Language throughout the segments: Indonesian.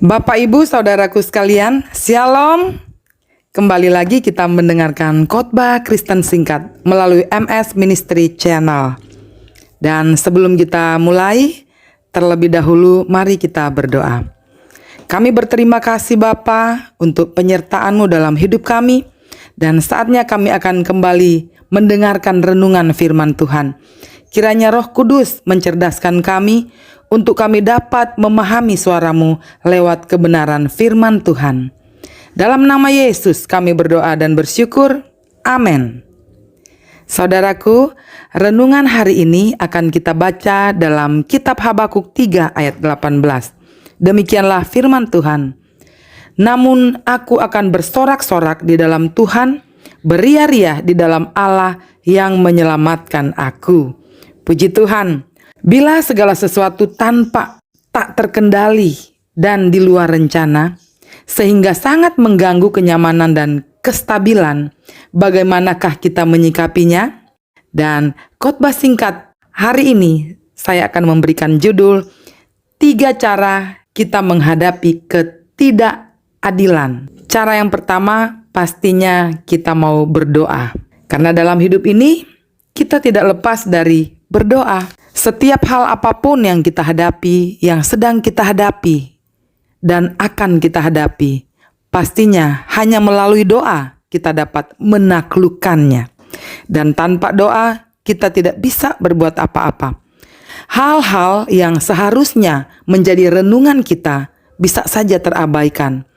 Bapak, Ibu, Saudaraku sekalian, Shalom. Kembali lagi kita mendengarkan khotbah Kristen singkat melalui MS Ministry Channel. Dan sebelum kita mulai, terlebih dahulu mari kita berdoa. Kami berterima kasih Bapa untuk penyertaan-Mu dalam hidup kami. Dan saatnya kami akan kembali mendengarkan renungan firman Tuhan. Kiranya Roh Kudus mencerdaskan kami untuk kami dapat memahami suara-Mu lewat kebenaran firman Tuhan. Dalam nama Yesus kami berdoa dan bersyukur. Amin. Saudaraku, renungan hari ini akan kita baca dalam kitab Habakuk 3 ayat 18. Demikianlah firman Tuhan. Namun aku akan bersorak-sorak di dalam Tuhan, beria-ria di dalam Allah yang menyelamatkan aku. Puji Tuhan. Bila segala sesuatu tak terkendali dan di luar rencana, sehingga sangat mengganggu kenyamanan dan kestabilan, bagaimanakah kita menyikapinya? Dan khotbah singkat hari ini saya akan memberikan judul 3 cara kita menghadapi ketidakadilan. Cara yang pertama pastinya kita mau berdoa. Karena dalam hidup ini kita tidak lepas dari berdoa. Setiap hal apapun yang kita hadapi, yang sedang kita hadapi, dan akan kita hadapi, pastinya hanya melalui doa kita dapat menaklukkannya. Dan tanpa doa, kita tidak bisa berbuat apa-apa. Hal-hal yang seharusnya menjadi renungan kita bisa saja terabaikan.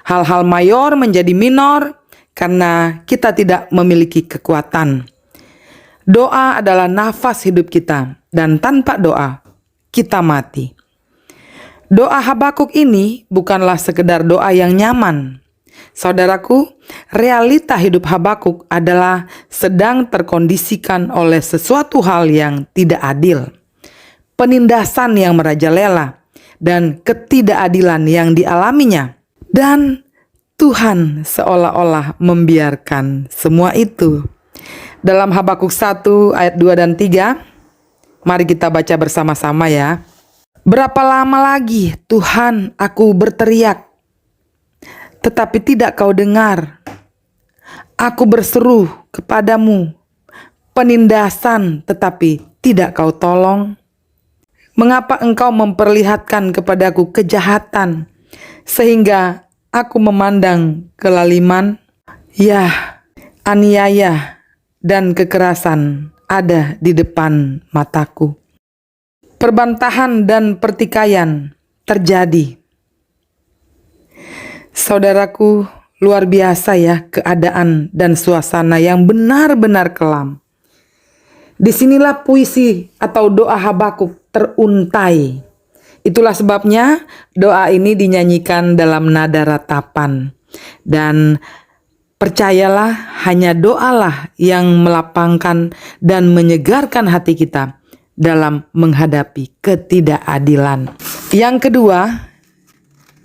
Hal-hal mayor menjadi minor karena kita tidak memiliki kekuatan. Doa adalah nafas hidup kita, dan tanpa doa, kita mati. Doa Habakuk ini bukanlah sekedar doa yang nyaman. Saudaraku, realita hidup Habakuk adalah sedang terkondisikan oleh sesuatu hal yang tidak adil. Penindasan yang merajalela, dan ketidakadilan yang dialaminya. Dan Tuhan seolah-olah membiarkan semua itu. Dalam Habakuk 1 ayat 2 dan 3, mari kita baca bersama-sama ya. Berapa lama lagi Tuhan aku berteriak, tetapi tidak kau dengar. Aku berseru kepadamu, penindasan tetapi tidak kau tolong. Mengapa engkau memperlihatkan kepadaku kejahatan, sehingga aku memandang kelaliman? Ya, aniaya dan kekerasan ada di depan mataku. Perbantahan dan pertikaian terjadi. Saudaraku, luar biasa ya keadaan dan suasana yang benar-benar kelam. Disinilah puisi atau doa Habakuk teruntai. Itulah sebabnya doa ini dinyanyikan dalam nada ratapan. Dan percayalah, hanya doalah yang melapangkan dan menyegarkan hati kita dalam menghadapi ketidakadilan. Yang kedua,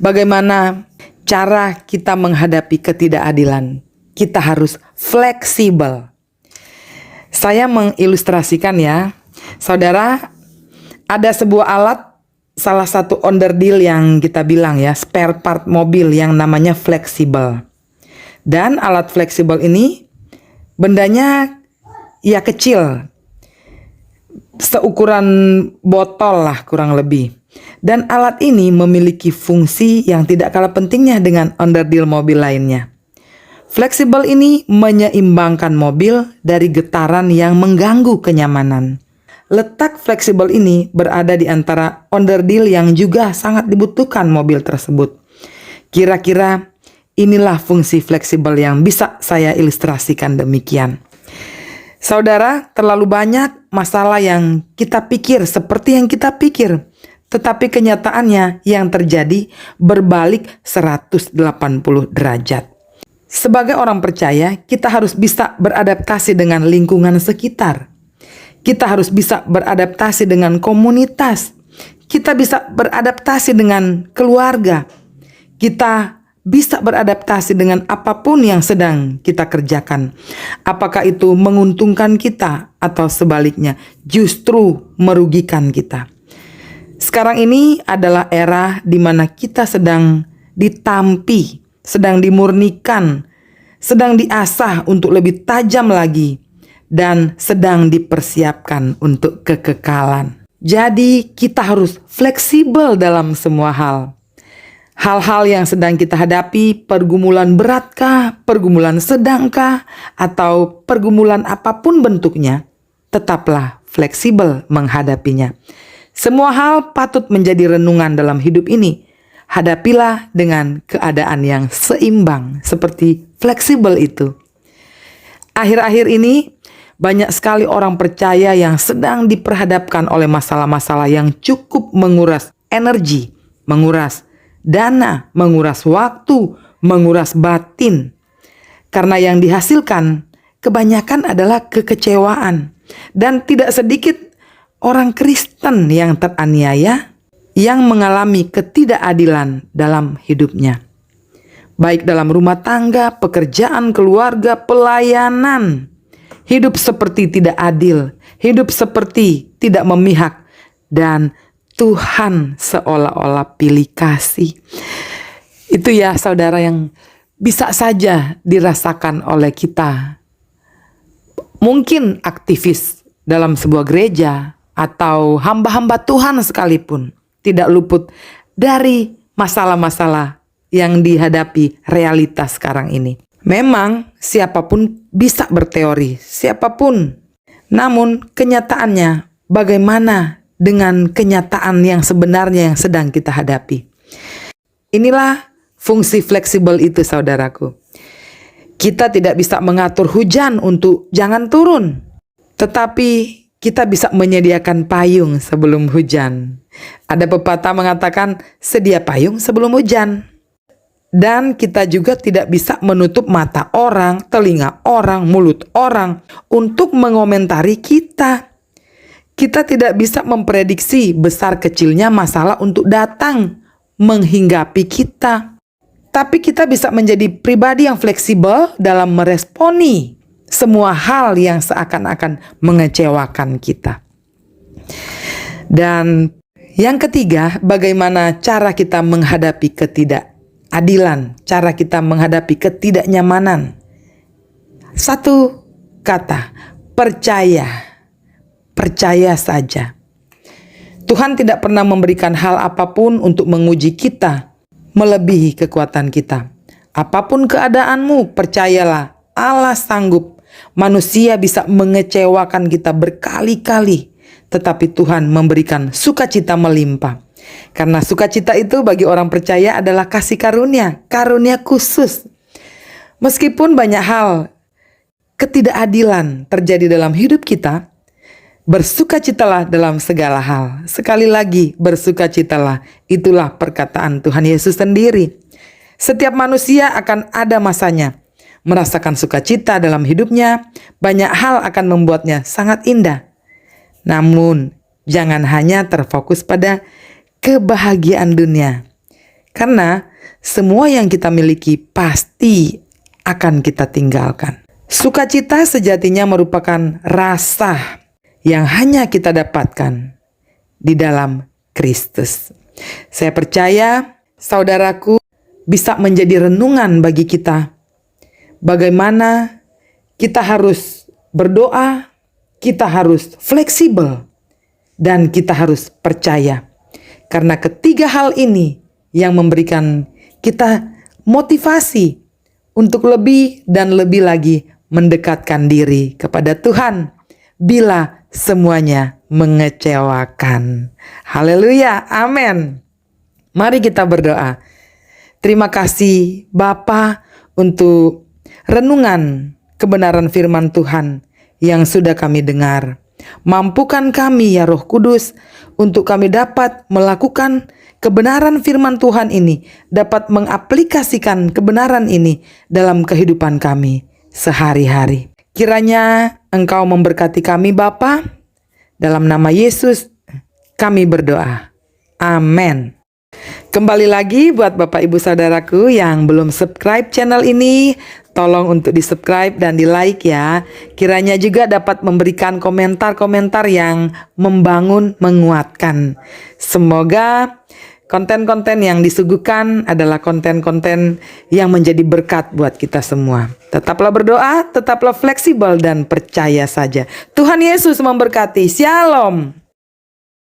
bagaimana cara kita menghadapi ketidakadilan? Kita harus fleksibel. Saya mengilustrasikan ya. Saudara, ada sebuah alat, salah satu onderdil yang kita bilang ya, spare part mobil yang namanya fleksibel. Dan alat fleksibel ini bendanya ya kecil, seukuran botol lah kurang lebih. Dan alat ini memiliki fungsi yang tidak kalah pentingnya dengan onderdil mobil lainnya. Fleksibel ini menyeimbangkan mobil dari getaran yang mengganggu kenyamanan. Letak fleksibel ini berada di antara onderdil yang juga sangat dibutuhkan mobil tersebut. Kira-kira inilah fungsi fleksibel yang bisa saya ilustrasikan demikian. Saudara, terlalu banyak masalah yang kita pikir seperti yang kita pikir, tetapi kenyataannya yang terjadi berbalik 180 derajat. Sebagai orang percaya, kita harus bisa beradaptasi dengan lingkungan sekitar. Kita harus bisa beradaptasi dengan komunitas. Kita bisa beradaptasi dengan keluarga. Kita bisa beradaptasi dengan apapun yang sedang kita kerjakan. Apakah itu menguntungkan kita atau sebaliknya justru merugikan kita. Sekarang ini adalah era di mana kita sedang ditampi, sedang dimurnikan, sedang diasah untuk lebih tajam lagi, dan sedang dipersiapkan untuk kekekalan. Jadi kita harus fleksibel dalam semua hal. Hal-hal yang sedang kita hadapi, pergumulan beratkah, pergumulan sedangkah, atau pergumulan apapun bentuknya, tetaplah fleksibel menghadapinya. Semua hal patut menjadi renungan dalam hidup ini. Hadapilah dengan keadaan yang seimbang, seperti fleksibel itu. Akhir-akhir ini, banyak sekali orang percaya yang sedang diperhadapkan oleh masalah-masalah yang cukup menguras energi, menguras dana, menguras waktu, menguras batin. Karena yang dihasilkan kebanyakan adalah kekecewaan. Dan tidak sedikit orang Kristen yang teraniaya, yang mengalami ketidakadilan dalam hidupnya. Baik dalam rumah tangga, pekerjaan, keluarga, pelayanan. Hidup seperti tidak adil, hidup seperti tidak memihak, dan Tuhan seolah-olah pilih kasih. Itu ya saudara yang bisa saja dirasakan oleh kita. Mungkin aktivis dalam sebuah gereja atau hamba-hamba Tuhan sekalipun tidak luput dari masalah-masalah yang dihadapi realitas sekarang ini. Memang siapapun bisa berteori, siapapun. Namun kenyataannya bagaimana dengan kenyataan yang sebenarnya yang sedang kita hadapi? Inilah fungsi fleksibel itu saudaraku. Kita tidak bisa mengatur hujan untuk jangan turun. Tetapi kita bisa menyediakan payung sebelum hujan. Ada pepatah mengatakan sedia payung sebelum hujan. Dan kita juga tidak bisa menutup mata orang, telinga orang, mulut orang untuk mengomentari kita. Kita tidak bisa memprediksi besar kecilnya masalah untuk datang menghinggapi kita. Tapi kita bisa menjadi pribadi yang fleksibel dalam meresponi semua hal yang seakan-akan mengecewakan kita. Dan yang ketiga, bagaimana cara kita menghadapi ketidakadilan, cara kita menghadapi ketidaknyamanan. Satu kata, percaya. Percaya saja. Tuhan tidak pernah memberikan hal apapun untuk menguji kita melebihi kekuatan kita. Apapun keadaanmu, percayalah Allah sanggup. Manusia bisa mengecewakan kita berkali-kali, tetapi Tuhan memberikan sukacita melimpah. Karena sukacita itu bagi orang percaya adalah kasih karunia, karunia khusus. Meskipun banyak hal ketidakadilan terjadi dalam hidup kita, bersukacitalah dalam segala hal. Sekali lagi, bersukacitalah. Itulah perkataan Tuhan Yesus sendiri. Setiap manusia akan ada masanya merasakan sukacita dalam hidupnya. Banyak hal akan membuatnya sangat indah. Namun, jangan hanya terfokus pada kebahagiaan dunia. Karena semua yang kita miliki pasti akan kita tinggalkan. Sukacita sejatinya merupakan rasa yang hanya kita dapatkan di dalam Kristus. Saya percaya saudaraku bisa menjadi renungan bagi kita. Bagaimana kita harus berdoa, kita harus fleksibel, dan kita harus percaya. Karena ketiga hal ini yang memberikan kita motivasi untuk lebih dan lebih lagi mendekatkan diri kepada Tuhan. Bila semuanya mengecewakan. Haleluya, amin. Mari kita berdoa. Terima kasih Bapa untuk renungan kebenaran firman Tuhan yang sudah kami dengar. Mampukan kami ya Roh Kudus untuk kami dapat melakukan kebenaran firman Tuhan ini, dapat mengaplikasikan kebenaran ini dalam kehidupan kami sehari-hari. Kiranya Engkau memberkati kami Bapa. Dalam nama Yesus kami berdoa. Amin. Kembali lagi buat Bapak Ibu Saudaraku yang belum subscribe channel ini, Tolong untuk di-subscribe dan di-like ya. Kiranya juga dapat memberikan komentar-komentar yang membangun, menguatkan. Semoga konten-konten yang disuguhkan adalah konten-konten yang menjadi berkat buat kita semua. Tetaplah berdoa, tetaplah fleksibel dan percaya saja. Tuhan Yesus memberkati. Shalom.